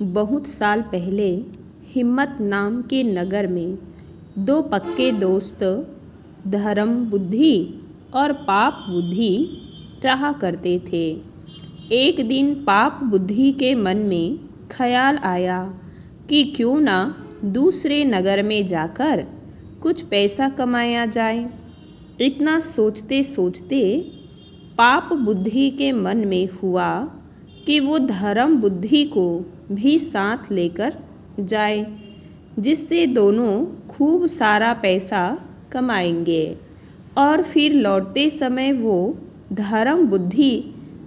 बहुत साल पहले हिम्मत नाम के नगर में दो पक्के दोस्त धर्म बुद्धि और पाप बुद्धि रहा करते थे। एक दिन पाप बुद्धि के मन में ख्याल आया कि क्यों ना दूसरे नगर में जाकर कुछ पैसा कमाया जाए। इतना सोचते सोचते पाप बुद्धि के मन में हुआ कि वो धर्म बुद्धि को भी साथ लेकर जाए, जिससे दोनों खूब सारा पैसा कमाएंगे और फिर लौटते समय वो धर्म बुद्धि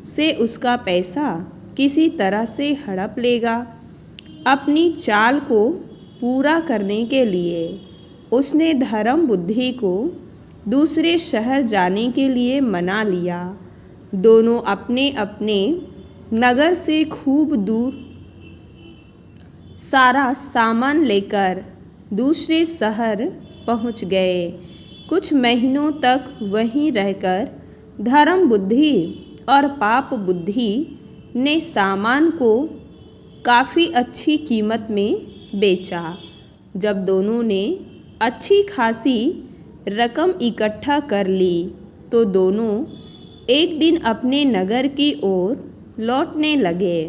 से उसका पैसा किसी तरह से हड़प लेगा। अपनी चाल को पूरा करने के लिए उसने धर्म बुद्धि को दूसरे शहर जाने के लिए मना लिया। दोनों अपने अपने नगर से खूब दूर सारा सामान लेकर दूसरे शहर पहुंच गए। कुछ महीनों तक वहीं रहकर धर्म बुद्धि और पाप बुद्धि ने सामान को काफ़ी अच्छी कीमत में बेचा। जब दोनों ने अच्छी खासी रकम इकट्ठा कर ली तो दोनों एक दिन अपने नगर की ओर लौटने लगे।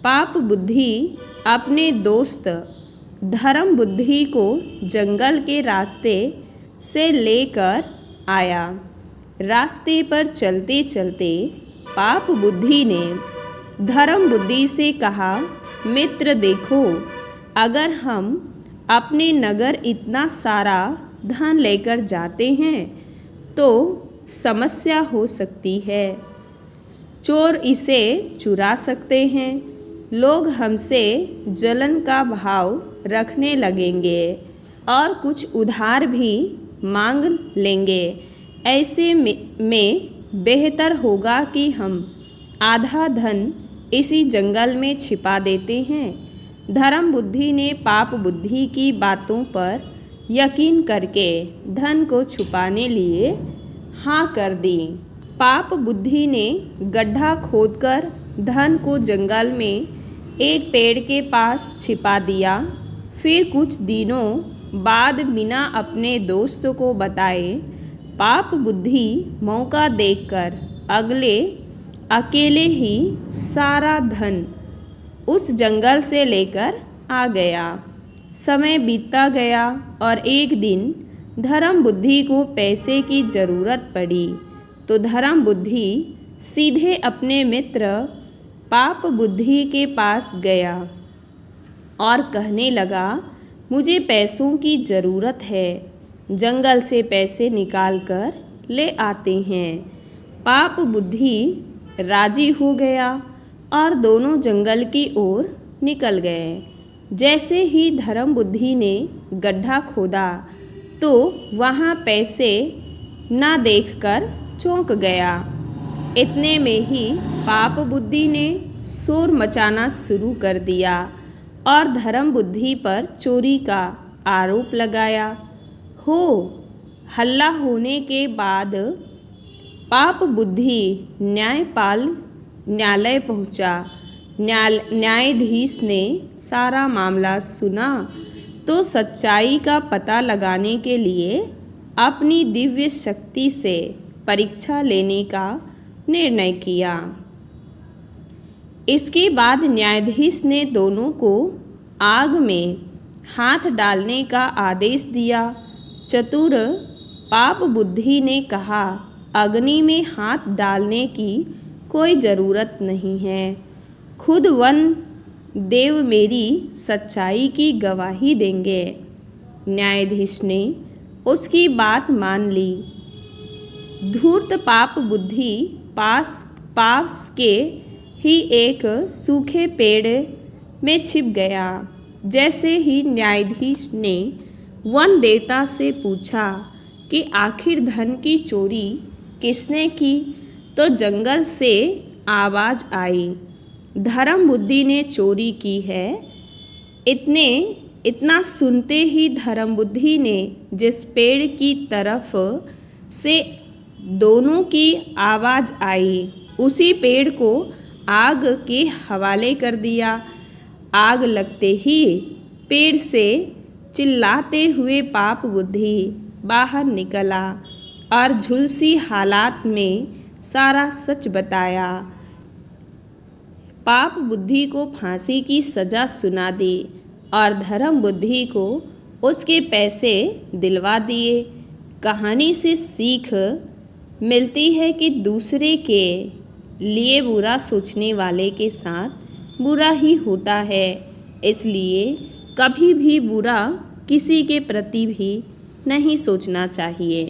पाप बुद्धि अपने दोस्त धर्म बुद्धि को जंगल के रास्ते से लेकर आया। रास्ते पर चलते चलते पाप बुद्धि ने धर्म बुद्धि से कहा, मित्र देखो, अगर हम अपने नगर इतना सारा धन लेकर जाते हैं तो समस्या हो सकती है। चोर इसे चुरा सकते हैं, लोग हमसे जलन का भाव रखने लगेंगे और कुछ उधार भी मांग लेंगे। ऐसे में बेहतर होगा कि हम आधा धन इसी जंगल में छिपा देते हैं। धर्म बुद्धि ने पाप बुद्धि की बातों पर यकीन करके धन को छुपाने लिए हाँ कर दी। पाप बुद्धि ने गड्ढा खोदकर धन को जंगल में एक पेड़ के पास छिपा दिया। फिर कुछ दिनों बाद बिना अपने दोस्त को बताए पाप बुद्धि मौका देखकर अकेले ही सारा धन उस जंगल से लेकर आ गया। समय बीतता गया और एक दिन धर्म बुद्धि को पैसे की ज़रूरत पड़ी तो धर्म बुद्धि सीधे अपने मित्र पाप बुद्धि के पास गया और कहने लगा, मुझे पैसों की ज़रूरत है, जंगल से पैसे निकाल कर ले आते हैं। पाप बुद्धि राजी हो गया और दोनों जंगल की ओर निकल गए। जैसे ही धर्म बुद्धि ने गड्ढा खोदा तो वहाँ पैसे ना देखकर चौंक गया। इतने में ही पाप बुद्धि ने शोर मचाना शुरू कर दिया और धर्म बुद्धि पर चोरी का आरोप लगाया। हल्ला होने के बाद पाप बुद्धि न्यायालय पहुंचा। न्यायाधीश ने सारा मामला सुना तो सच्चाई का पता लगाने के लिए अपनी दिव्य शक्ति से परीक्षा लेने का निर्णय किया। इसके बाद न्यायाधीश ने दोनों को आग में हाथ डालने का आदेश दिया। चतुर पाप बुद्धि ने कहा, अग्नि में हाथ डालने की कोई ज़रूरत नहीं है, खुद वन देव मेरी सच्चाई की गवाही देंगे। न्यायाधीश ने उसकी बात मान ली। धूर्त पाप बुद्धि पास के ही एक सूखे पेड़ में छिप गया। जैसे ही न्यायाधीश ने वन देवता से पूछा कि आखिर धन की चोरी किसने की, तो जंगल से आवाज़ आई, धर्म बुद्धि ने चोरी की है। इतना सुनते ही धर्म बुद्धि ने जिस पेड़ की तरफ से दोनों की आवाज़ आई उसी पेड़ को आग के हवाले कर दिया। आग लगते ही पेड़ से चिल्लाते हुए पाप बुद्धि बाहर निकला और झुलसी हालात में सारा सच बताया। पाप बुद्धि को फांसी की सज़ा सुना दी और धर्म बुद्धि को उसके पैसे दिलवा दिए। कहानी से सीख मिलती है कि दूसरे के लिए बुरा सोचने वाले के साथ बुरा ही होता है, इसलिए कभी भी बुरा किसी के प्रति भी नहीं सोचना चाहिए।